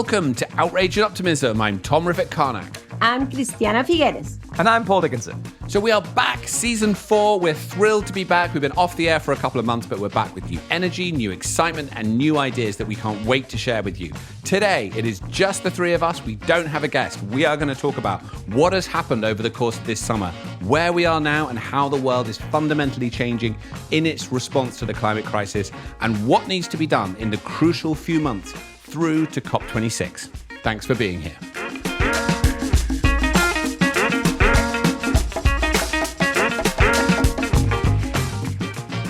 Welcome to Outrage and Optimism. I'm Tom Rivett-Carnac. I'm Cristiana Figueres. And I'm Paul Dickinson. So we are back, season 4. We're thrilled to be back. We've been off the air for a couple of months, but we're back with new energy, new excitement, and new ideas that we can't wait to share with you. Today, it is just the three of us. We don't have a guest. We are going to talk about what has happened over the course of this summer, where we are now, and how the world is fundamentally changing in its response to the climate crisis, and what needs to be done in the crucial few months through to COP26. Thanks for being here.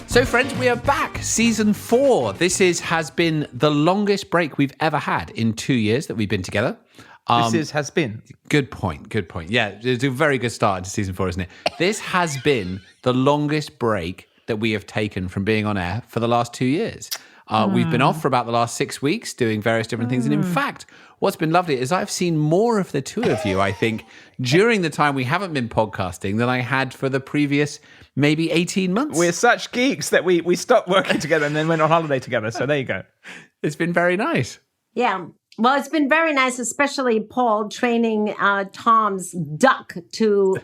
So friends, we are back, season 4. This has been the longest break we've ever had in 2 years that we've been together. Has been. Good point. Yeah, it's a very good start to season 4, isn't it? This has been the longest break that we have taken from being on air for the last 2 years. We've been off for about the last 6 weeks doing various different things. And in fact, what's been lovely is I've seen more of the two of you, I think, during the time we haven't been podcasting than I had for the previous maybe 18 months. We're such geeks that we stopped working together and then went on holiday together. So there you go. It's been very nice. Yeah. Well, it's been very nice, especially Paul training Tom's duck to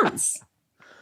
dance.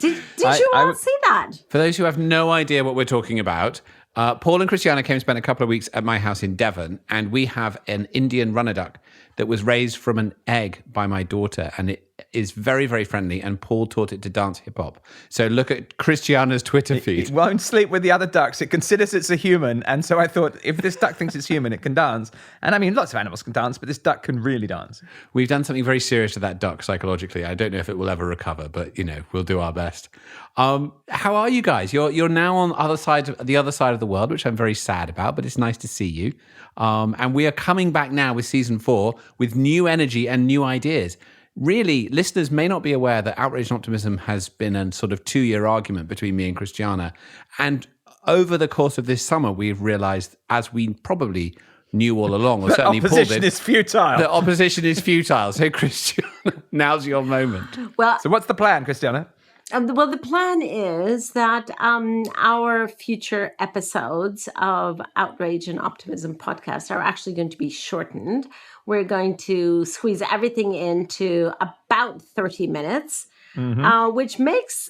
Did you all see that? For those who have no idea what we're talking about, Paul and Christiana came and spent a couple of weeks at my house in Devon, and we have an Indian runner duck that was raised from an egg by my daughter, and it is very, very friendly, and Paul taught it to dance hip-hop. So look at Christiana's Twitter feed. It won't sleep with the other ducks. It considers it's a human, and so I thought, if this duck thinks it's human, it can dance. And I mean, lots of animals can dance, but this duck can really dance. We've done something very serious to that duck psychologically. I don't know if it will ever recover, but, we'll do our best. How are you guys? You're now on the other side of the world, which I'm very sad about, but it's nice to see you. And we are coming back now with season 4 with new energy and new ideas. Really, listeners may not be aware that Outrage and Optimism has been a sort of 2-year argument between me and Christiana. And over the course of this summer, we've realized, as we probably knew all along, or certainly Paul did, opposition is futile. The opposition is futile. So, Christiana, now's your moment. Well, so what's the plan, Christiana? Well, the plan is that our future episodes of Outrage and Optimism podcast are actually going to be shortened. We're going to squeeze everything into about 30 minutes, which makes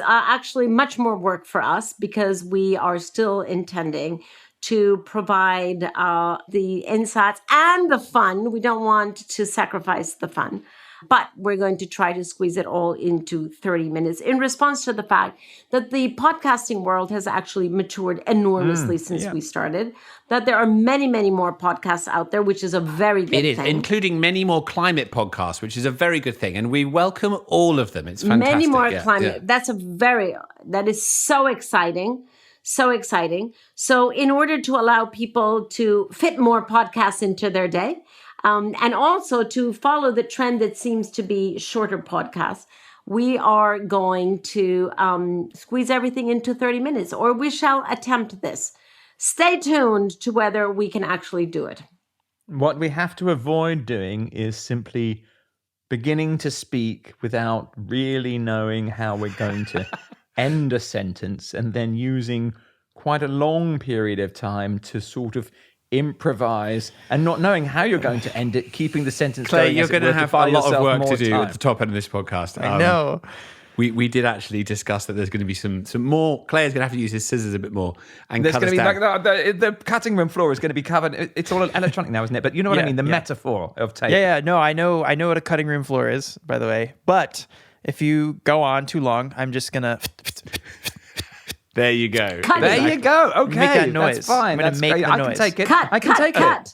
actually much more work for us because we are still intending to provide the insights and the fun. We don't want to sacrifice the fun. But we're going to try to squeeze it all into 30 minutes in response to the fact that the podcasting world has actually matured enormously since we started, that there are many, many more podcasts out there, which is a very good thing. It is, including many more climate podcasts, which is a very good thing. And we welcome all of them. It's fantastic. Many more climate. Yeah. That is so exciting. So exciting. So in order to allow people to fit more podcasts into their day, and also to follow the trend that seems to be shorter podcasts, we are going to squeeze everything into 30 minutes, or we shall attempt this. Stay tuned to whether we can actually do it. What we have to avoid doing is simply beginning to speak without really knowing how we're going to end a sentence, and then using quite a long period of time to sort of improvise and not knowing how you're going to end it, keeping the sentence Clay, going. You're going to have a lot of work to do time at the top end of this podcast. I know. We did actually discuss that there's going to be some more. Claire's going to have to use his scissors a bit more and there's cut going us to be down. like the cutting room floor is going to be covered. It's all electronic now, isn't it? But you know what I mean. The metaphor of tape. Yeah. No, I know what a cutting room floor is, by the way. But if you go on too long, I'm just gonna. There you go. There you go. Okay, make that noise. That's fine. I'm gonna make the I noise. can take it. Cut, I can take it.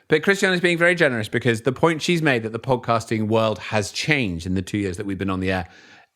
But Christiana's being very generous because the point she's made that the podcasting world has changed in the 2 years that we've been on the air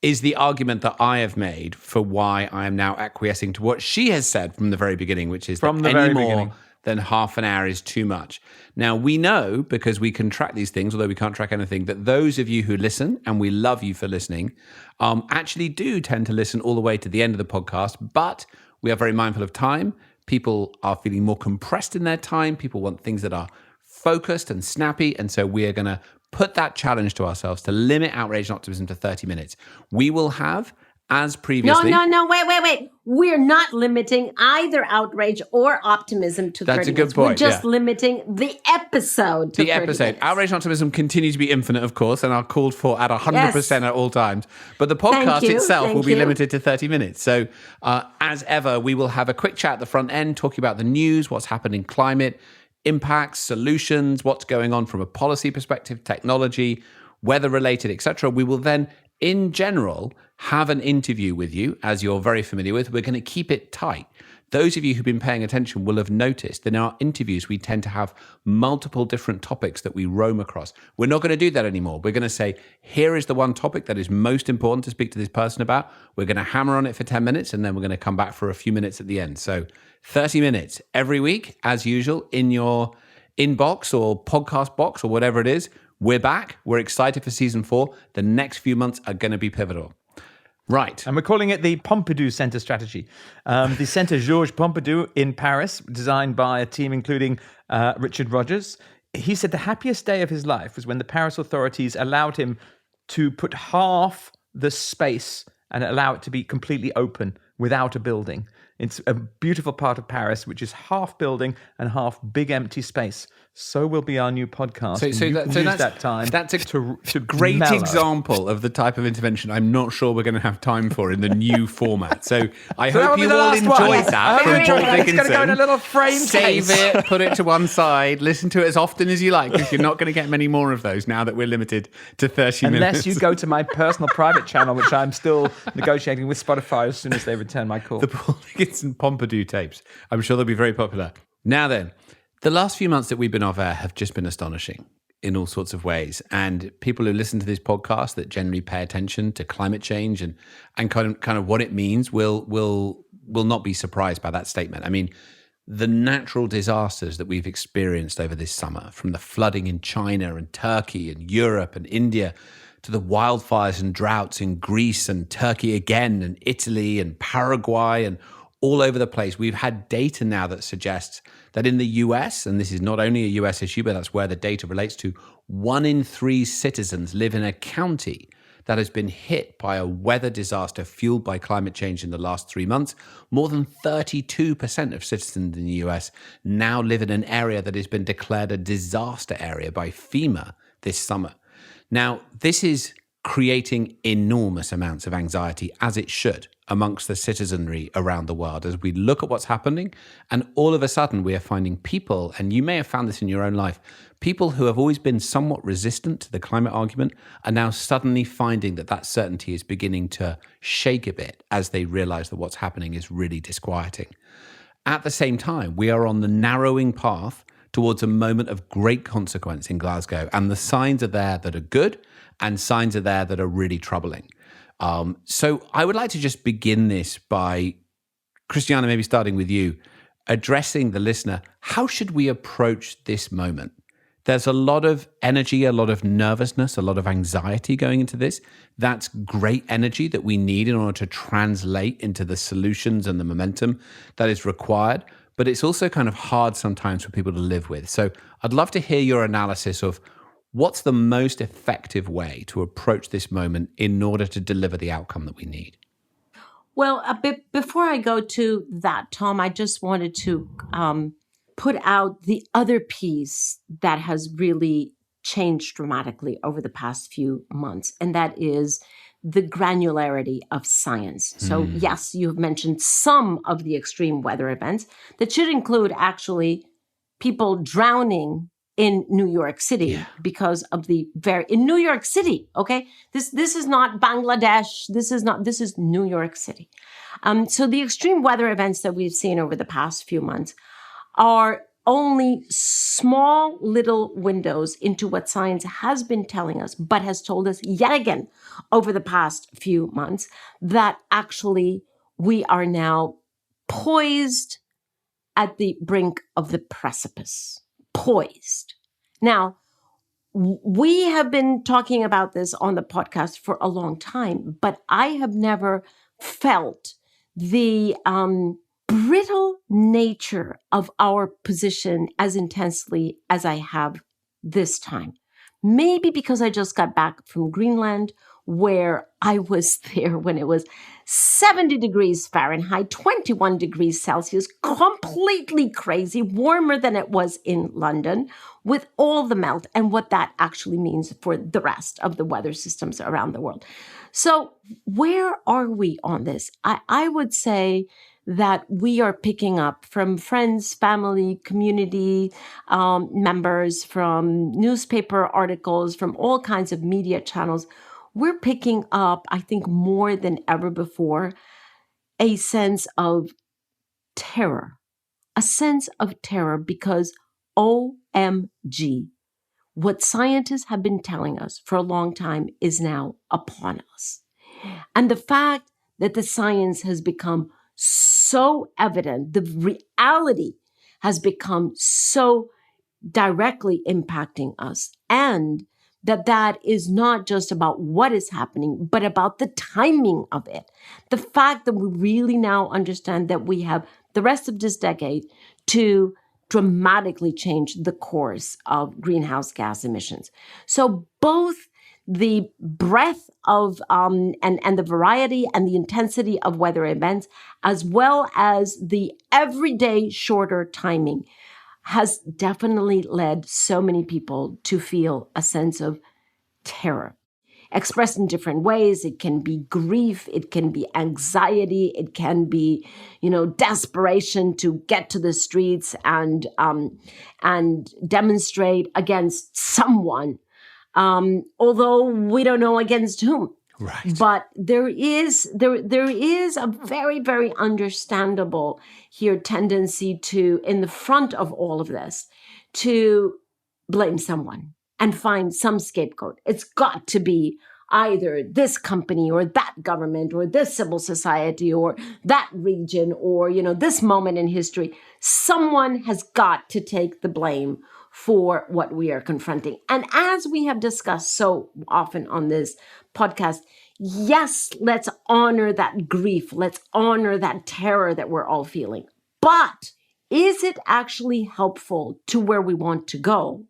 is the argument that I have made for why I am now acquiescing to what she has said from the very beginning, which is that any more than half an hour is too much. Now, we know, because we can track these things, although we can't track anything, that those of you who listen, and we love you for listening, actually do tend to listen all the way to the end of the podcast, but we are very mindful of time. People are feeling more compressed in their time. People want things that are focused and snappy, and so we are going to put that challenge to ourselves to limit Outrage and Optimism to 30 minutes. We will have as previously. No, wait. We're not limiting either outrage or optimism to 30 That's a good minutes. point, We're just yeah. limiting the episode to 30 minutes. Outrage and Optimism continue to be infinite, of course, and are called for at 100% at all times. But the podcast itself will be limited to 30 minutes. So, as ever, we will have a quick chat at the front end, talking about the news, what's happened in climate, impacts, solutions, what's going on from a policy perspective, technology, weather-related, etc. We will then, in general, have an interview with you, as you're very familiar with. We're going to keep it tight. Those of you who've been paying attention will have noticed that in our interviews, we tend to have multiple different topics that we roam across. We're not going to do that anymore. We're going to say, here is the one topic that is most important to speak to this person about. We're going to hammer on it for 10 minutes, and then we're going to come back for a few minutes at the end. So 30 minutes every week, as usual, in your inbox or podcast box or whatever it is. We're back. We're excited for season 4. The next few months are going to be pivotal. Right. And we're calling it the Pompidou Center strategy. The Center Georges Pompidou in Paris, designed by a team including Richard Rogers. He said the happiest day of his life was when the Paris authorities allowed him to put half the space and allow it to be completely open without a building. It's a beautiful part of Paris, which is half building and half big empty space. So will be our new podcast. That's a great mellow. Example of the type of intervention I'm not sure we're going to have time for in the new format. So I hope you all enjoyed that. From Paul Dickinson. It's going to go in a little frame Save case. it, put it to one side, listen to it as often as you like, because you're not going to get many more of those now that we're limited to 30 minutes. Unless you go to my personal private channel, which I'm still negotiating with Spotify as soon as they return my call. The Paul Dickinson Pompidou tapes. I'm sure they'll be very popular. Now then, the last few months that we've been off air have just been astonishing in all sorts of ways. And people who listen to this podcast that generally pay attention to climate change and kind of what it means will not be surprised by that statement. I mean, the natural disasters that we've experienced over this summer, from the flooding in China and Turkey and Europe and India, to the wildfires and droughts in Greece and Turkey again and Italy and Paraguay and all over the place. We've had data now that suggests that in the US, and this is not only a US issue, but that's where the data relates to, 1 in 3 citizens live in a county that has been hit by a weather disaster fueled by climate change in the last 3 months. More than 32% of citizens in the US now live in an area that has been declared a disaster area by FEMA this summer. Now, this is creating enormous amounts of anxiety, as it should, amongst the citizenry around the world as we look at what's happening. And all of a sudden, we are finding people, and you may have found this in your own life, people who have always been somewhat resistant to the climate argument are now suddenly finding that certainty is beginning to shake a bit as they realize that what's happening is really disquieting. At the same time, we are on the narrowing path towards a moment of great consequence in Glasgow. And the signs are there that are good, and signs are there that are really troubling. So I would like to just begin this by, Christiana, maybe starting with you, addressing the listener. How should we approach this moment? There's a lot of energy, a lot of nervousness, a lot of anxiety going into this. That's great energy that we need in order to translate into the solutions and the momentum that is required. But it's also kind of hard sometimes for people to live with. So I'd love to hear your analysis of what's the most effective way to approach this moment in order to deliver the outcome that we need? Well, a bit before I go to that, Tom, I just wanted to put out the other piece that has really changed dramatically over the past few months, and that is the granularity of science. So yes, you've mentioned some of the extreme weather events that should include actually people drowning in New York City because of in New York City, okay? This is not Bangladesh. This is New York City. So the extreme weather events that we've seen over the past few months are only small little windows into what science has been telling us, but has told us yet again over the past few months that actually we are now poised at the brink of the precipice. Poised. Now, we have been talking about this on the podcast for a long time, but I have never felt the brittle nature of our position as intensely as I have this time. Maybe because I just got back from Greenland, where I was there when it was 70 degrees Fahrenheit, 21 degrees Celsius, completely crazy, warmer than it was in London, with all the melt and what that actually means for the rest of the weather systems around the world. So where are we on this? I would say that we are picking up from friends, family, community members, from newspaper articles, from all kinds of media channels. We're picking up, I think, more than ever before, a sense of terror. A sense of terror because OMG, what scientists have been telling us for a long time is now upon us. And the fact that the science has become so evident, the reality has become so directly impacting us, and that is not just about what is happening, but about the timing of it. The fact that we really now understand that we have the rest of this decade to dramatically change the course of greenhouse gas emissions. So both the breadth of and the variety and the intensity of weather events, as well as the everyday shorter timing, has definitely led so many people to feel a sense of terror. Expressed in different ways. It can be grief, it can be anxiety, it can be, desperation to get to the streets and demonstrate against someone. Although we don't know against whom. Right. But there is a very, very understandable here tendency to, in the front of all of this, to blame someone and find some scapegoat. It's got to be either this company or that government or this civil society or that region or, this moment in history. Someone has got to take the blame for what we are confronting. And as we have discussed so often on this podcast, yes, let's honor that grief. Let's honor that terror that we're all feeling. But is it actually helpful to where we want to go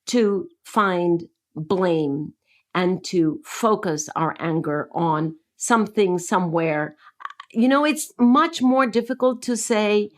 to find blame and to focus our anger on something somewhere? It's much more difficult to say,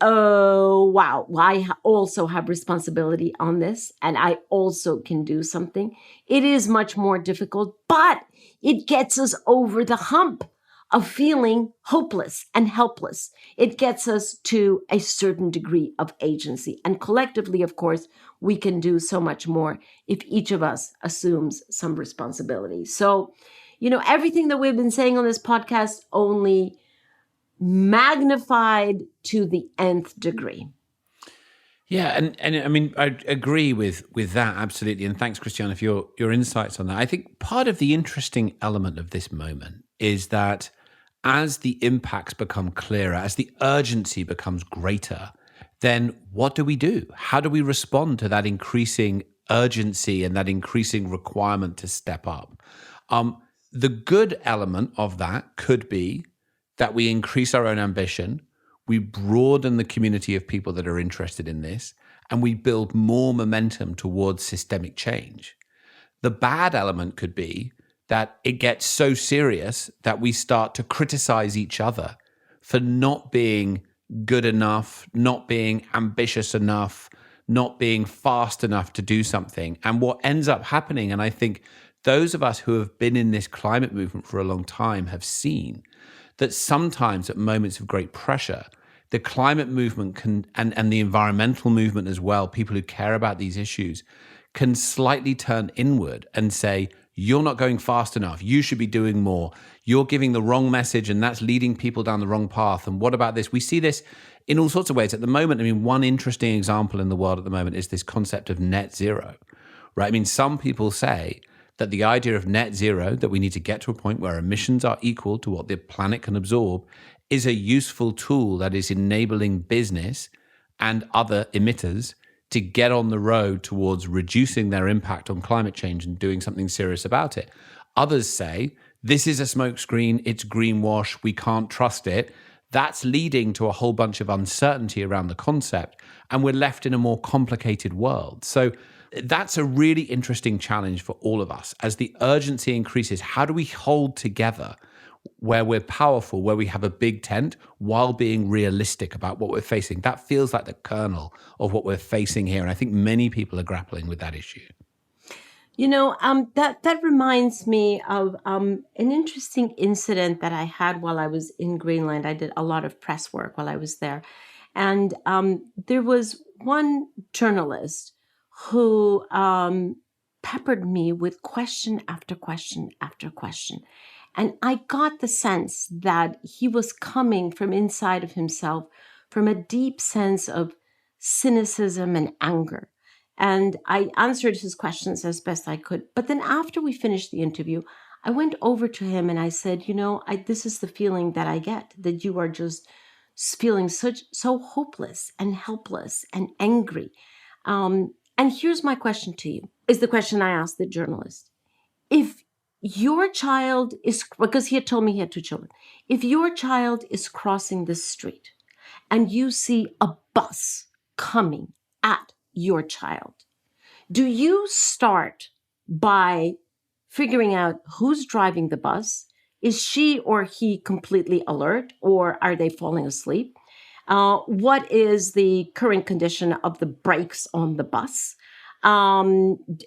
oh, wow, I also have responsibility on this and I also can do something. It is much more difficult, but it gets us over the hump of feeling hopeless and helpless. It gets us to a certain degree of agency. And collectively, of course, we can do so much more if each of us assumes some responsibility. So, everything that we've been saying on this podcast only magnified to the nth degree. Yeah, and I mean, I agree with that, absolutely. And thanks, Christiana, for your insights on that. I think part of the interesting element of this moment is that as the impacts become clearer, as the urgency becomes greater, then what do we do? How do we respond to that increasing urgency and that increasing requirement to step up? The good element of that could be that we increase our own ambition, we broaden the community of people that are interested in this, and we build more momentum towards systemic change. The bad element could be that it gets so serious that we start to criticize each other for not being good enough, not being ambitious enough, not being fast enough to do something. And what ends up happening, and I think those of us who have been in this climate movement for a long time have seen that sometimes at moments of great pressure, the climate movement can, and the environmental movement as well, people who care about these issues, can slightly turn inward and say, you're not going fast enough. You should be doing more. You're giving the wrong message and that's leading people down the wrong path. And what about this? We see this in all sorts of ways. At the moment, I mean, one interesting example in the world at the moment is this concept of net zero, right? I mean, some people say that the idea of net zero, that we need to get to a point where emissions are equal to what the planet can absorb, is a useful tool that is enabling business and other emitters to get on the road towards reducing their impact on climate change and doing something serious about it. Others say, this is a smokescreen, it's greenwash, we can't trust it. That's leading to a whole bunch of uncertainty around the concept, and we're left in a more complicated world. So that's a really interesting challenge for all of us. As the urgency increases, how do we hold together where we're powerful, where we have a big tent, while being realistic about what we're facing? That feels like the kernel of what we're facing here. And I think many people are grappling with that issue. That reminds me of an interesting incident that I had while I was in Greenland. I did a lot of press work while I was there. And there was one journalist who peppered me with question after question after question. And I got the sense that he was coming from inside of himself, from a deep sense of cynicism and anger. And I answered his questions as best I could. But then after we finished the interview, I went over to him and I said, this is the feeling that I get, that you are just feeling so hopeless and helpless and angry. And here's my question to you, is the question I asked the journalist. If your child is, because he had told me he had 2 children, if your child is crossing the street and you see a bus coming at your child, do you start by figuring out who's driving the bus? Is she or he completely alert, or are they falling asleep? What is the current condition of the brakes on the bus?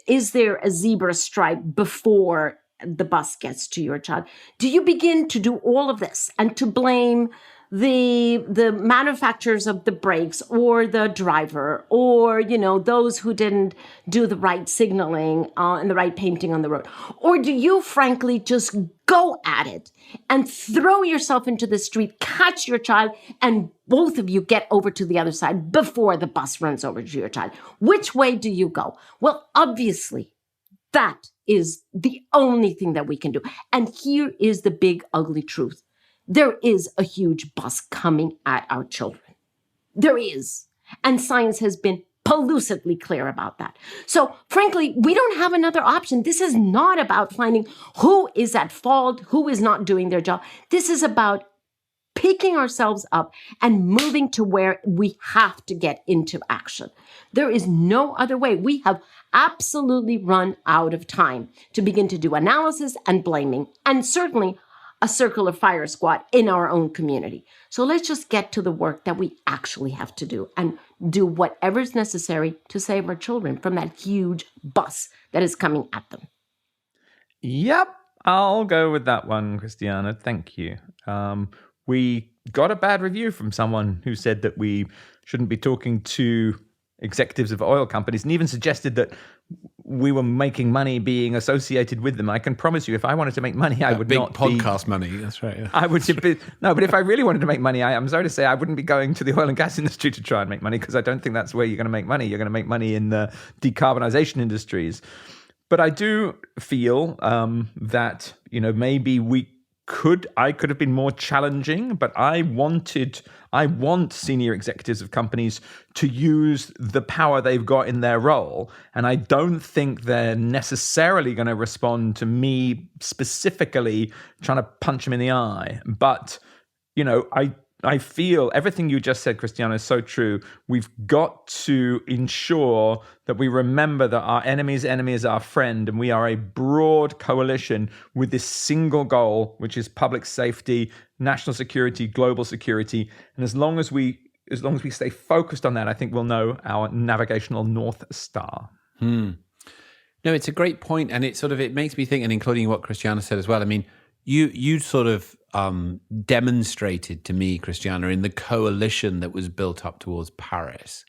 Is there a zebra stripe before the bus gets to your child? Do you begin to do all of this and to blame the manufacturers of the brakes or the driver or, those who didn't do the right signaling and the right painting on the road? Or do you frankly just go at it and throw yourself into the street, catch your child, and both of you get over to the other side before the bus runs over to your child? Which way do you go? Well, obviously, that is the only thing that we can do. And here is the big, ugly truth. There is a huge bus coming at our children. There is. And science has been pellucidly clear about that. So frankly, we don't have another option. This is not about finding who is at fault, who is not doing their job. This is about picking ourselves up and moving to where we have to get into action. There is no other way. We have absolutely run out of time to begin to do analysis and blaming, and certainly a circular fire squad in our own community. So let's just get to the work that we actually have to do and do whatever is necessary to save our children from that huge bus that is coming at them. Yep, I'll go with that one, Christiana. Thank you. We got a bad review from someone who said that we shouldn't be talking to executives of oil companies, and even suggested that we were making money being associated with them. I can promise you, if I wanted to make money, I would not big podcast money. That's right. Yeah. I would be, no, but if I really wanted to make money, I'm sorry to say, I wouldn't be going to the oil and gas industry to try and make money, because I don't think that's where you're going to make money. You're going to make money in the decarbonization industries. But I do feel that maybe I could have been more challenging, but I want senior executives of companies to use the power they've got in their role. And I don't think they're necessarily going to respond to me specifically trying to punch them in the eye. But, I feel everything you just said, Christiana, is so true. We've got to ensure that we remember that our enemy's enemy is our friend, and we are a broad coalition with this single goal, which is public safety, national security, global security. And as long as we stay focused on that, I think we'll know our navigational North Star. No, it's a great point, and it makes me think, and including what Christiana said as well. I mean, you sort of demonstrated to me, Christiana, in the coalition that was built up towards Paris,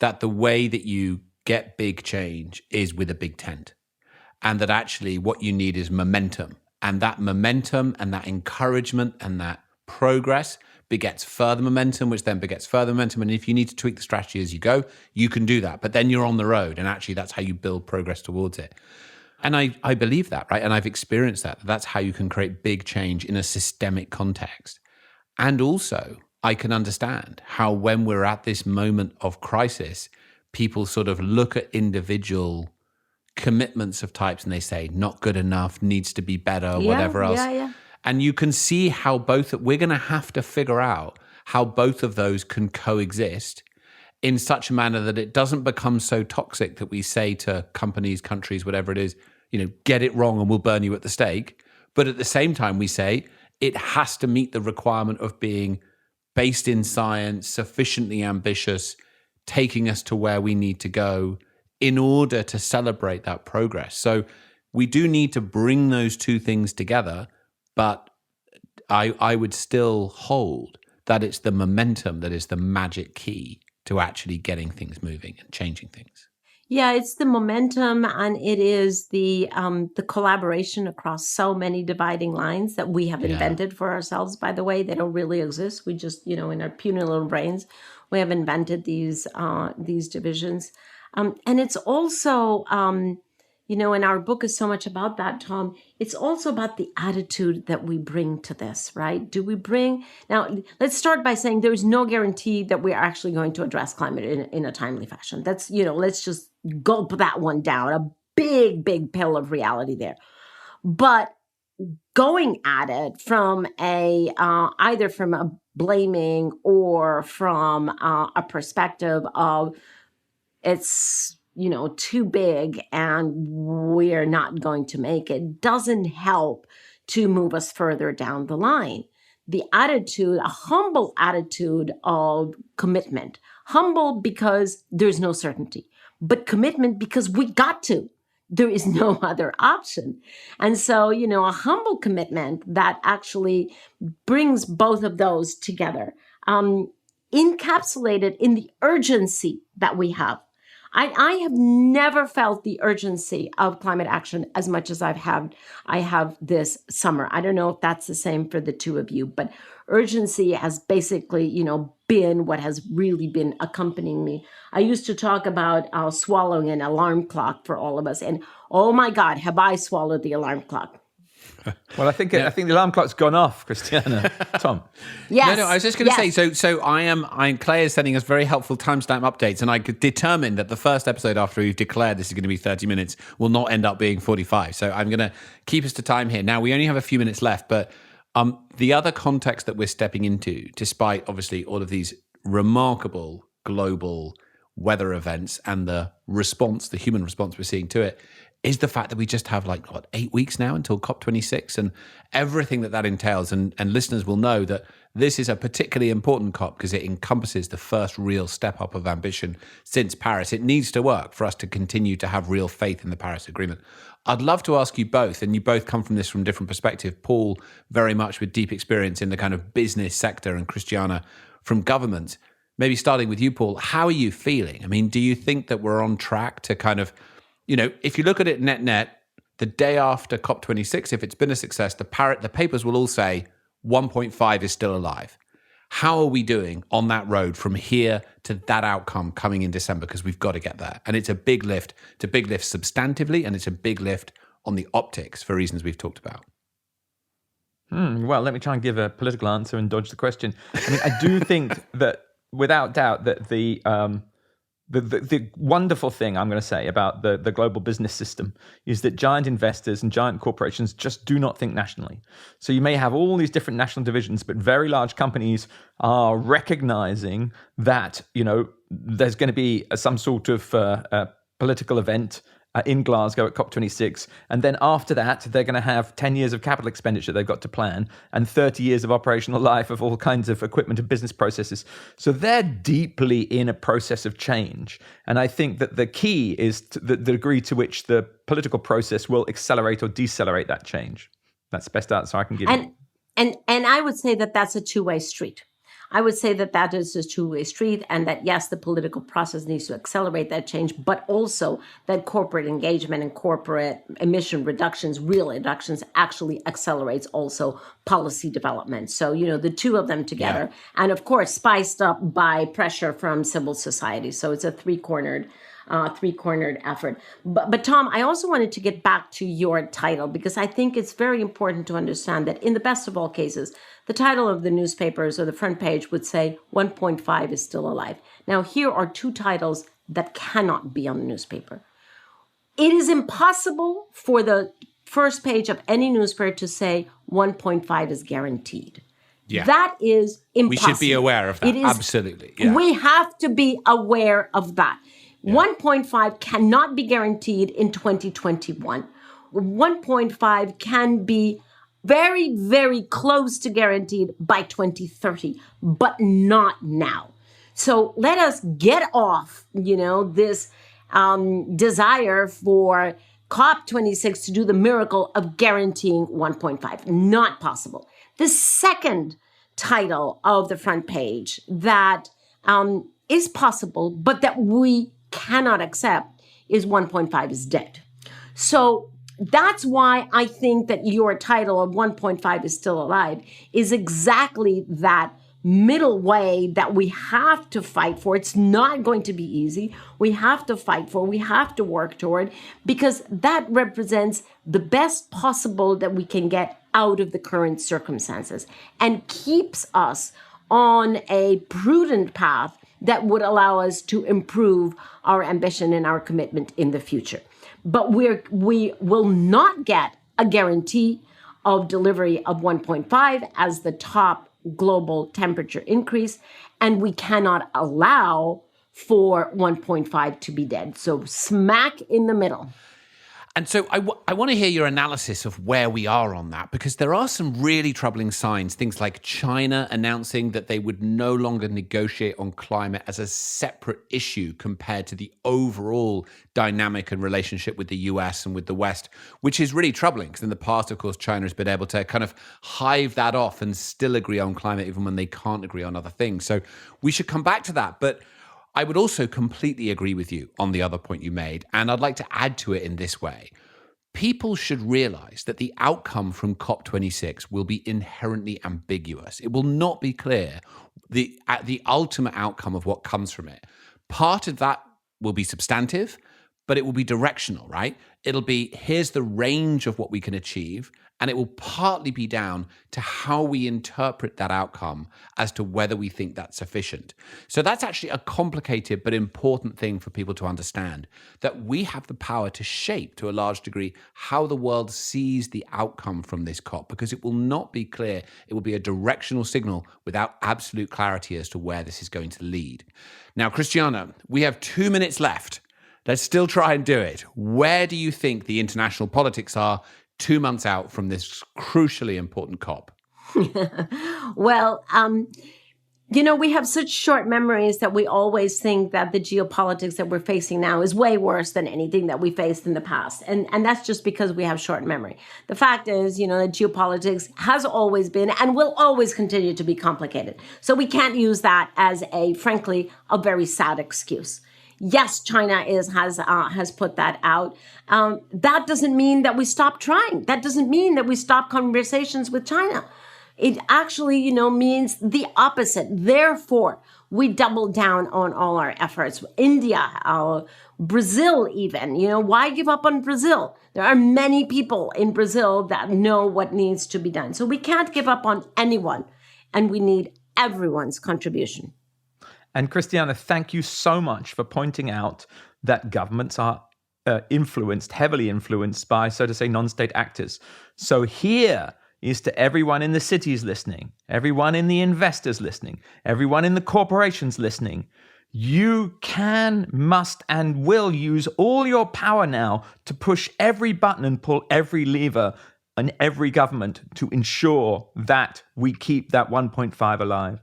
that the way that you get big change is with a big tent, and that actually what you need is momentum, and that momentum and that encouragement and that progress begets further momentum, which then begets further momentum. And if you need to tweak the strategy as you go, you can do that. But then you're on the road, and actually that's how you build progress towards it. And I believe that, right? And I've experienced that. That's how you can create big change in a systemic context. And also, I can understand how when we're at this moment of crisis, people sort of look at individual commitments of types and they say, not good enough, needs to be better, whatever else. Yeah. And you can see how we're going to have to figure out how both of those can coexist in such a manner that it doesn't become so toxic that we say to companies, countries, whatever it is, get it wrong and we'll burn you at the stake. But at the same time, we say it has to meet the requirement of being based in science, sufficiently ambitious, taking us to where we need to go in order to celebrate that progress. So we do need to bring those two things together, but I would still hold that it's the momentum that is the magic key to actually getting things moving and changing things. Yeah, it's the momentum, and it is the collaboration across so many dividing lines that we have invented for ourselves. By the way, they don't really exist. We just, in our puny little brains, we have invented these divisions, and it's also, and our book is so much about that, Tom. It's also about the attitude that we bring to this, right? Now, let's start by saying there is no guarantee that we are actually going to address climate in a timely fashion. That's, let's just gulp that one down, a big, big pill of reality there. But going at it from either from a blaming or from a perspective of it's, too big and we're not going to make it, doesn't help to move us further down the line. The attitude, a humble attitude of commitment. Humble because there's no certainty, but commitment because we got to. There is no other option. And so, a humble commitment that actually brings both of those together, encapsulated in the urgency that we have. I have never felt the urgency of climate action as much as I have this summer. I don't know if that's the same for the two of you, but urgency has basically, been what has really been accompanying me. I used to talk about swallowing an alarm clock for all of us. And oh my God, have I swallowed the alarm clock? Well, I think the alarm clock's gone off, Christiana. Tom. Yes. No, I was just going to say, so Claire is sending us very helpful timestamp updates, and I could determine that the first episode after we've declared this is going to be 30 minutes will not end up being 45. So I'm going to keep us to time here. Now, we only have a few minutes left, but the other context that we're stepping into, despite obviously all of these remarkable global weather events and the human response we're seeing to it, is the fact that we just have 8 weeks now until COP26 and everything that entails. And listeners will know that this is a particularly important COP because it encompasses the first real step up of ambition since Paris. It needs to work for us to continue to have real faith in the Paris Agreement. I'd love to ask you both, and you both come from this from different perspective. Paul, very much with deep experience in the kind of business sector, and Christiana from government. Maybe starting with you, Paul, how are you feeling? I mean, do you think that we're on track to kind of, if you look at it net, the day after COP26, if it's been a success, the papers will all say 1.5 is still alive. How are we doing on that road from here to that outcome coming in December? Because we've got to get there. And it's a big lift. It's a big lift substantively, and it's a big lift on the optics for reasons we've talked about. Well, let me try and give a political answer and dodge the question. I mean, I do think that without doubt that the wonderful thing I'm going to say about the global business system is that giant investors and giant corporations just do not think nationally. So you may have all these different national divisions, but very large companies are recognizing that, there's going to be some sort of political event in Glasgow at COP26. And then after that, they're going to have 10 years of capital expenditure they've got to plan and 30 years of operational life of all kinds of equipment and business processes. So they're deeply in a process of change. And I think that the key is the degree to which the political process will accelerate or decelerate that change. That's the best answer I can give you. And I would say that that's a two-way street. I would say that that is a two-way street, and that, yes, the political process needs to accelerate that change, but also that corporate engagement and corporate emission reductions, real reductions, actually accelerates also policy development. So, the two of them together, and of course, spiced up by pressure from civil society. So it's a three-cornered effort. But Tom, I also wanted to get back to your title, because I think it's very important to understand that in the best of all cases, the title of the newspapers or the front page would say 1.5 is still alive. Now, here are two titles that cannot be on the newspaper. It is impossible for the first page of any newspaper to say 1.5 is guaranteed. Yeah. That is impossible. We should be aware of that. Absolutely. Yeah. We have to be aware of that. 1.5 cannot be guaranteed in 2021. 1.5 can be very, very close to guaranteed by 2030, but not now. So let us get off, this desire for COP26 to do the miracle of guaranteeing 1.5. Not possible. The second title of the front page that is possible, but that we cannot accept is 1.5 is dead. So that's why I think that your title of 1.5 is still alive is exactly that middle way that we have to fight for. It's not going to be easy. We have to fight for, we have to work toward, because that represents the best possible that we can get out of the current circumstances and keeps us on a prudent path that would allow us to improve our ambition and our commitment in the future. But we will not get a guarantee of delivery of 1.5 as the top global temperature increase, and we cannot allow for 1.5 to be dead. So smack in the middle. And so I want to hear your analysis of where we are on that, because there are some really troubling signs, things like China announcing that they would no longer negotiate on climate as a separate issue compared to the overall dynamic and relationship with the US and with the West, which is really troubling because in the past, of course, China has been able to kind of hive that off and still agree on climate even when they can't agree on other things. So we should come back to that. But I would also completely agree with you on the other point you made, and I'd like to add to it in this way. People should realize that the outcome from COP26 will be inherently ambiguous. It will not be clear the ultimate outcome of what comes from it. Part of that will be substantive, but it will be directional, right? It'll be, here's the range of what we can achieve, and it will partly be down to how we interpret that outcome as to whether we think that's sufficient. So that's actually a complicated but important thing for people to understand, that we have the power to shape, to a large degree, how the world sees the outcome from this COP, because it will not be clear. It will be a directional signal without absolute clarity as to where this is going to lead. Now, Christiana, we have 2 minutes left. Let's still try and do it. Where do you think the international politics are 2 months out from this crucially important COP? Well, we have such short memories that we always think that the geopolitics that we're facing now is way worse than anything that we faced in the past. And that's just because we have short memory. The fact is, that geopolitics has always been and will always continue to be complicated. So we can't use that as frankly, a very sad excuse. Yes, China has put that out. That doesn't mean that we stop trying. That doesn't mean that we stop conversations with China. It actually, means the opposite. Therefore, we double down on all our efforts. India, Brazil even, why give up on Brazil? There are many people in Brazil that know what needs to be done. So we can't give up on anyone, and we need everyone's contribution. And Christiana, thank you so much for pointing out that governments are heavily influenced by, so to say, non-state actors. So here is to everyone in the cities listening, everyone in the investors listening, everyone in the corporations listening, you can, must, and will use all your power now to push every button and pull every lever in every government to ensure that we keep that 1.5 alive.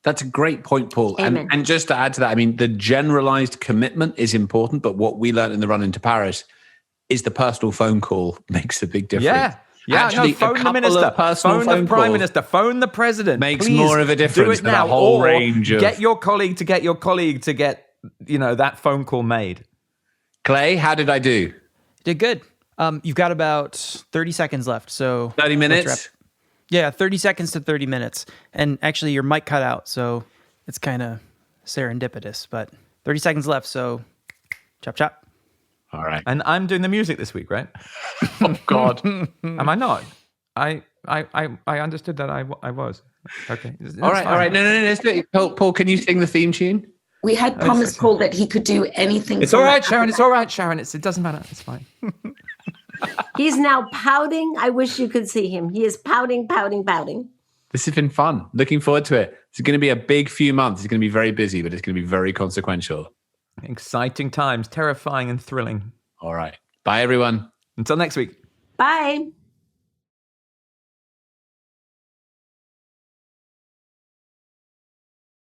That's a great point, Paul. And just to add to that, the generalized commitment is important, but what we learned in the run into Paris is the personal phone call makes a big difference. Yeah. Actually, phone the minister, phone the prime minister, phone the president. Makes Please more of a difference than a whole range of... Get your colleague to get that phone call made. Clay, how did I do? You did good. You've got about 30 seconds left. So 30 minutes? Yeah, 30 seconds to 30 minutes. And actually, your mic cut out, so it's kind of serendipitous. But 30 seconds left, so chop, chop. All right. And I'm doing the music this week, right? Oh, God. Am I not? I understood that I was. Okay. All right. No. Let's do it. Paul, can you sing the theme tune? We had promised Paul that he could do anything. It's all right, Sharon. It's all right, Sharon. It doesn't matter. It's fine. He's now pouting. I wish you could see him. He is pouting. This has been fun. Looking forward to it. It's going to be a big few months. It's going to be very busy, but it's going to be very consequential. Exciting times, terrifying and thrilling. All right. Bye, everyone. Until next week. Bye.